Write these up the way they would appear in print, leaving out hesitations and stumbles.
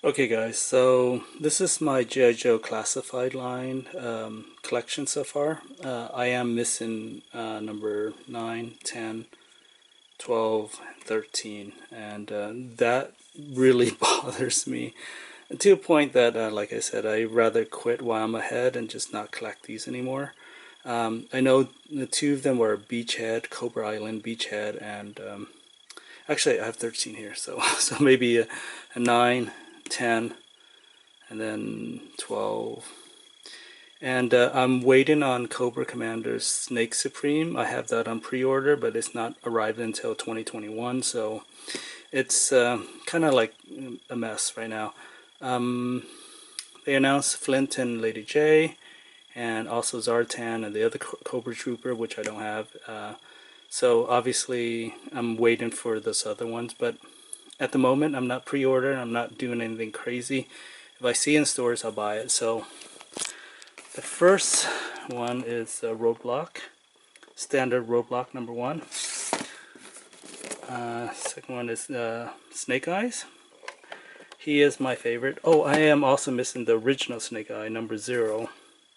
Okay guys, so this is my G.I. Joe classified line collection so far. I am missing number 9, 10, 12, 13, and that really bothers me to a point that, like I said, I rather quit while I'm ahead and just not collect these anymore. I know the two of them were Beachhead, Cobra Island Beachhead, and actually I have 13 here, so so maybe a 9, 10, and then 12. And I'm waiting on Cobra Commander's Snake Supreme. I have that on pre-order, but it's not arrived until 2021, so it's kind of like a mess right now. They announced Flint and Lady J, and also Zartan and the other Cobra Trooper, which I don't have. So obviously I'm waiting for those other ones, but at the moment I'm not pre-ordering, I'm not doing anything crazy. If I see in stores, I'll buy it. So the first one is Roadblock, standard Roadblock number 1. Second one is Snake Eyes. He is my favorite. Oh, I am also missing the original Snake Eye, number 0,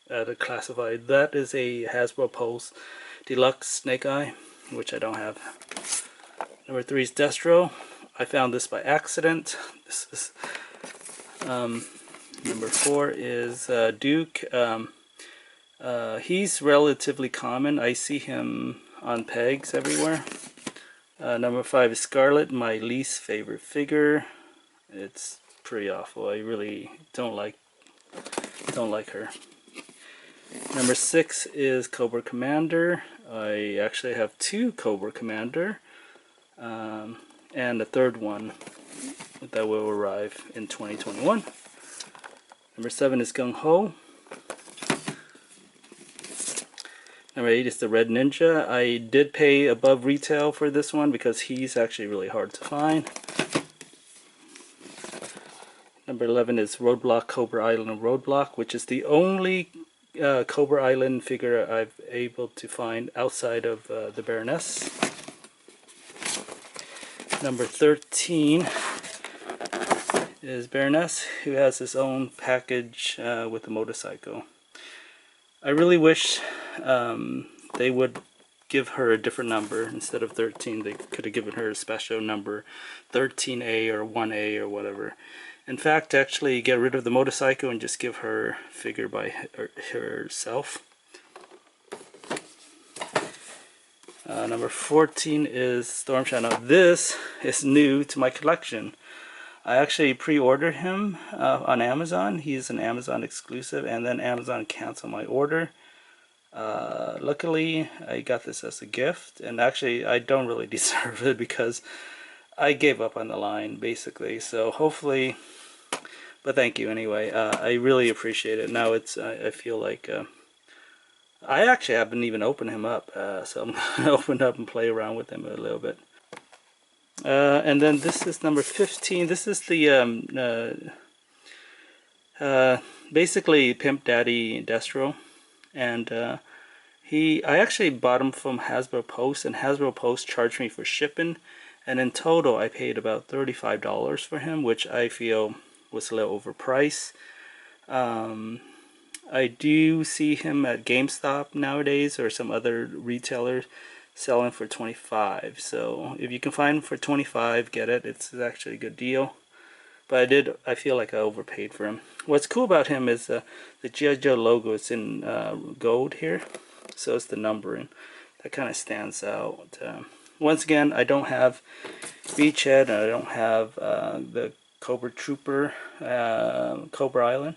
the classified. That is a Hasbro Pulse Deluxe Snake Eye, which I don't have. Number 3 is Destro. I found this by accident. This is number 4 is Duke. He's relatively common. I see him on pegs everywhere. Number 5 is Scarlett, my least favorite figure. It's pretty awful. I really don't like her. Number 6 is Cobra Commander. I actually have 2 Cobra Commander, and a third one that will arrive in 2021. Number 7 is Gung Ho. Number 8 is the Red Ninja. I did pay above retail for this one because he's actually really hard to find. Number 11 is Roadblock, Cobra Island Roadblock, which is the only Cobra Island figure I've able to find outside of the Baroness. Number 13 is Baroness, who has his own package with the motorcycle. I really wish they would give her a different number. Instead of 13, they could have given her a special number, 13A or 1A or whatever. In fact, actually get rid of the motorcycle and just give her figure by herself. Number 14 is Storm Shadow. This is new to my collection. I actually pre-ordered him on Amazon. He's an Amazon exclusive, and then Amazon canceled my order. Luckily, I got this as a gift, and actually I don't really deserve it because I gave up on the line, basically. So hopefully, but thank you anyway. I really appreciate it. Now it's, I feel like, I actually haven't even opened him up, so I'm going to open up and play around with him a little bit. And then this is number 15. This is the basically Pimp Daddy Destro, and I actually bought him from Hasbro Post, and Hasbro Post charged me for shipping, and in total I paid about $35 for him, which I feel was a little overpriced. I do see him at GameStop nowadays or some other retailer selling for $25. So if you can find him for $25, get it. It's actually a good deal. But I feel like I overpaid for him. What's cool about him is the G.I. Joe logo is in gold here. So it's the numbering. That kind of stands out. Once again, I don't have Beachhead, and I don't have the Cobra Trooper, Cobra Island.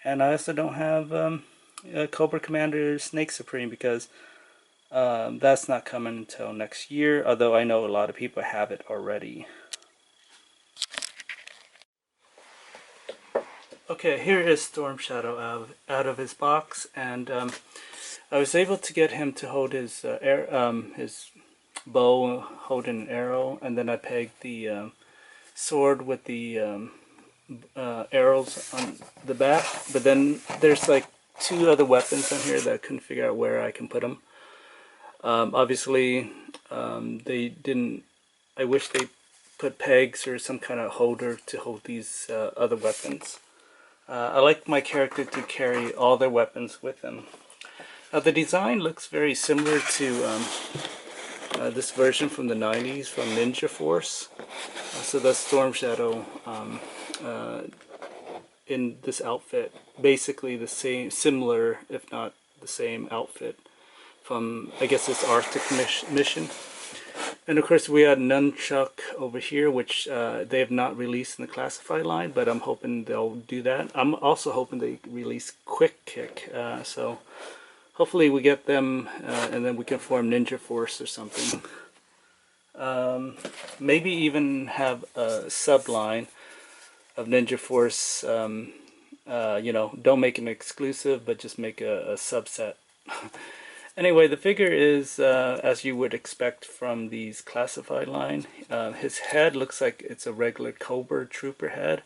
And I also don't have Cobra Commander Snake Supreme because that's not coming until next year, although I know a lot of people have it already. Okay, here is Storm Shadow out of his box, and I was able to get him to hold his his bow holding an arrow, and then I pegged the sword with the arrows on the back. But then there's like 2 other weapons on here that I couldn't figure out where I can put them. Obviously, they didn't. I wish they put pegs or some kind of holder to hold these other weapons. I like my character to carry all their weapons with them. The design looks very similar to this version from the 90s from Ninja Force. So that's Storm Shadow in this outfit. Basically the same, similar, if not the same outfit from, I guess, this Arctic mission. And of course we had Nunchuck over here, which they have not released in the classified line, but I'm hoping they'll do that. I'm also hoping they release Quick Kick, so hopefully we get them and then we can form Ninja Force or something. Maybe even have a subline of Ninja Force, you know, don't make an exclusive, but just make a subset. Anyway, the figure is, as you would expect from these classified line. His head looks like it's a regular Cobra Trooper head,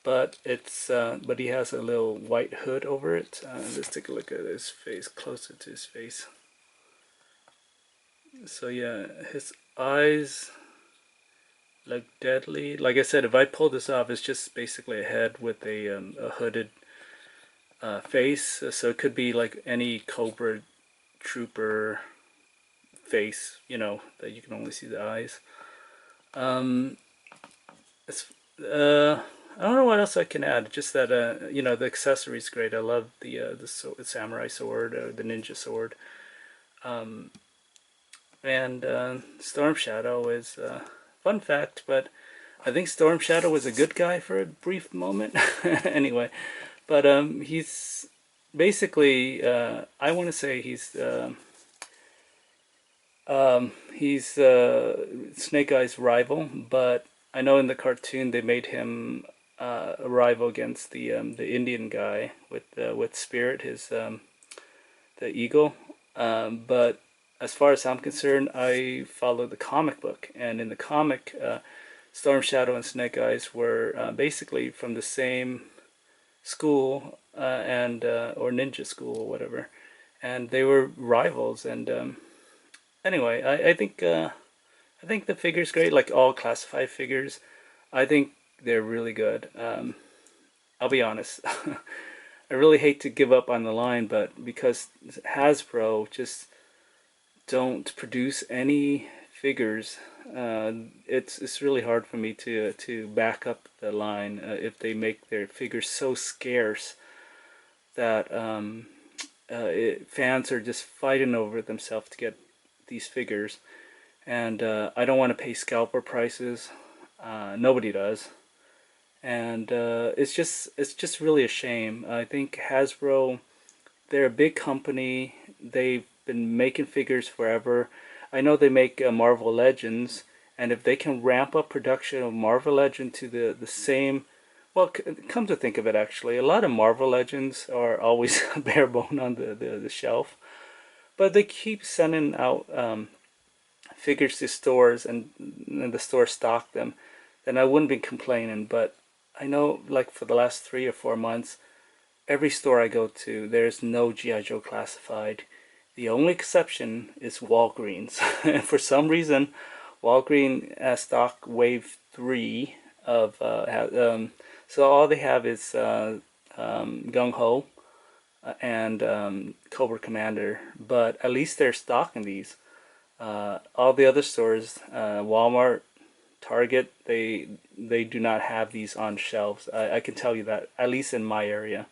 but he has a little white hood over it. Let's take a look at his face, closer to his face. So yeah, his eyes look deadly. Like I said, if I pull this off, it's just basically a head with a hooded face. So it could be like any Cobra Trooper face, you know, that you can only see the eyes. I don't know what else I can add. Just that you know, the accessory is great. I love the samurai sword, the ninja sword, and Storm Shadow is fun fact, but I think Storm Shadow was a good guy for a brief moment. Anyway, but he's basically, I want to say he's Snake Eye's rival, but I know in the cartoon they made him a rival against the Indian guy with Spirit, his the eagle. But as far as I'm concerned, I follow the comic book, and in the comic, Storm Shadow and Snake Eyes were basically from the same school and or ninja school or whatever, and they were rivals. And anyway, I think the figure's great. Like all classified figures, I think they're really good. I'll be honest. I really hate to give up on the line, but because Hasbro just don't produce any figures, it's really hard for me to back up the line if they make their figures so scarce that fans are just fighting over themselves to get these figures, and I don't want to pay scalper prices. Nobody does, and it's just really a shame. I think Hasbro, they're a big company. They've been making figures forever. I know they make Marvel Legends, and if they can ramp up production of Marvel Legend to the same, well, come to think of it, actually, a lot of Marvel Legends are always bare bone on the shelf, but they keep sending out figures to stores, and the stores stock them, then I wouldn't be complaining. But I know, like, for the last 3 or 4 months, every store I go to, there's no G.I. Joe classified. The only exception is Walgreens. And for some reason, Walgreens stock wave 3 of so all they have is Gung Ho and Cobra Commander, but at least they're stocking these. All the other stores, Walmart, Target, they do not have these on shelves. I can tell you that, at least in my area.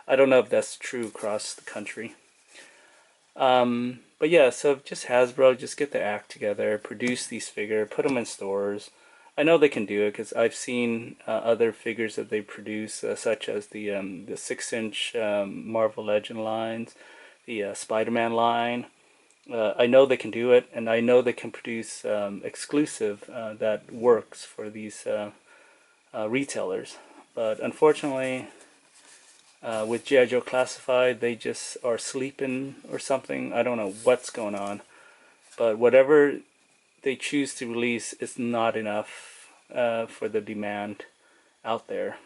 I don't know if that's true across the country. But yeah, so just Hasbro, just get the act together, produce these figures, put them in stores. I know they can do it because I've seen other figures that they produce, such as the 6-inch Marvel Legend lines, the Spider-Man line. I know they can do it, and I know they can produce exclusive that works for these retailers. But unfortunately, with G.I. Joe Classified, they just are sleeping or something. I don't know what's going on. But whatever they choose to release is not enough for the demand out there.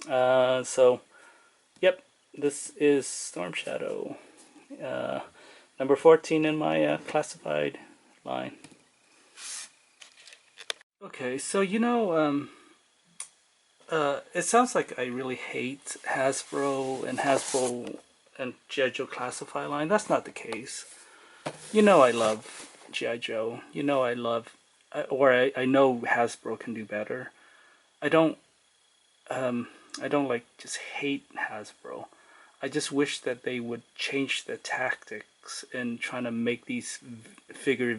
So, yep, this is Storm Shadow. Number 14 in my classified line. Okay, so it sounds like I really hate Hasbro and G.I. Joe Classify line. That's not the case. I love G.I. Joe. I love, I know Hasbro can do better. I don't, um, I don't like just hate Hasbro. I just wish that they would change the tactics in trying to make these figure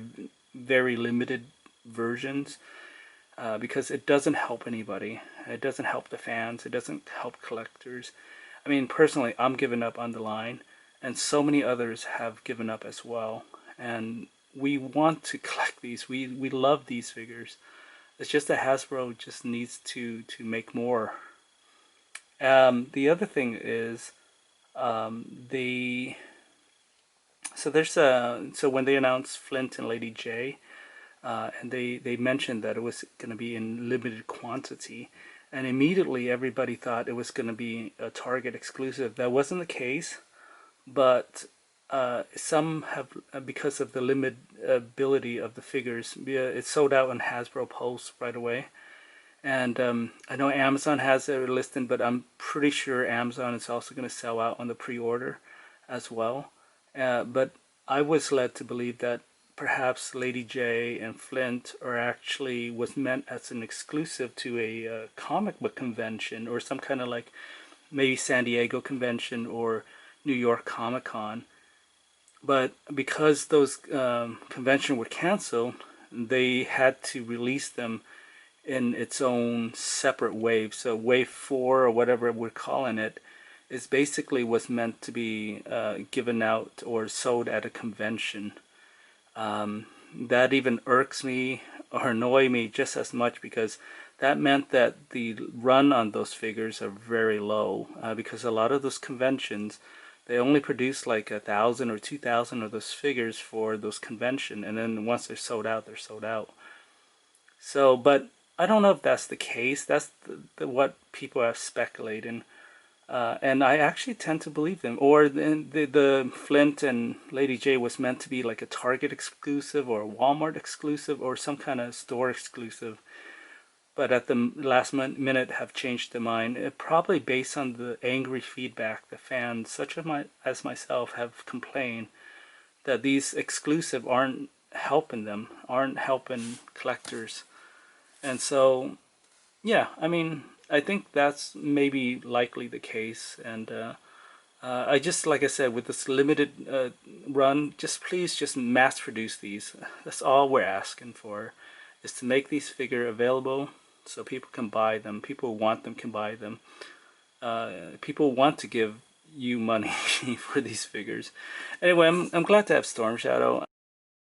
very limited versions, because it doesn't help anybody. It doesn't help the fans. It doesn't help collectors. I mean, personally, I'm giving up on the line, and so many others have given up as well. And we want to collect these. We love these figures. It's just that Hasbro just needs to make more. The other thing is, the so when they announced Flint and Lady J, and they mentioned that it was going to be in limited quantity, and immediately everybody thought it was going to be a Target exclusive. That wasn't the case, but some have, because of the limitability of the figures, it sold out on Hasbro Pulse right away. And I know Amazon has it listed, but I'm pretty sure Amazon is also going to sell out on the pre-order as well. But I was led to believe that perhaps Lady J and Flint are actually was meant as an exclusive to a comic book convention, or some kind of like maybe San Diego convention or New York Comic Con. But because those conventions were canceled, they had to release them in its own separate wave. So wave 4, or whatever we're calling it, is basically was meant to be given out or sold at a convention. That even irks me or annoy me just as much, because that meant that the run on those figures are very low, because a lot of those conventions, they only produce like 1,000 or 2,000 of those figures for those convention, and then once they're sold out, they're sold out. So, but I don't know if that's the case. That's what people are speculating, and I actually tend to believe them. Or the Flint and Lady J was meant to be like a Target exclusive or a Walmart exclusive or some kind of store exclusive, but at the last minute have changed their mind. Probably based on the angry feedback the fans, such as myself, have complained that these exclusive aren't helping them, aren't helping collectors. And so, yeah, I mean, I think that's maybe likely the case. And I just, like I said, with this limited run, just please just mass produce these. That's all we're asking for, is to make these figure available so people can buy them. People who want them can buy them. People want to give you money for these figures. Anyway, I'm glad to have Storm Shadow.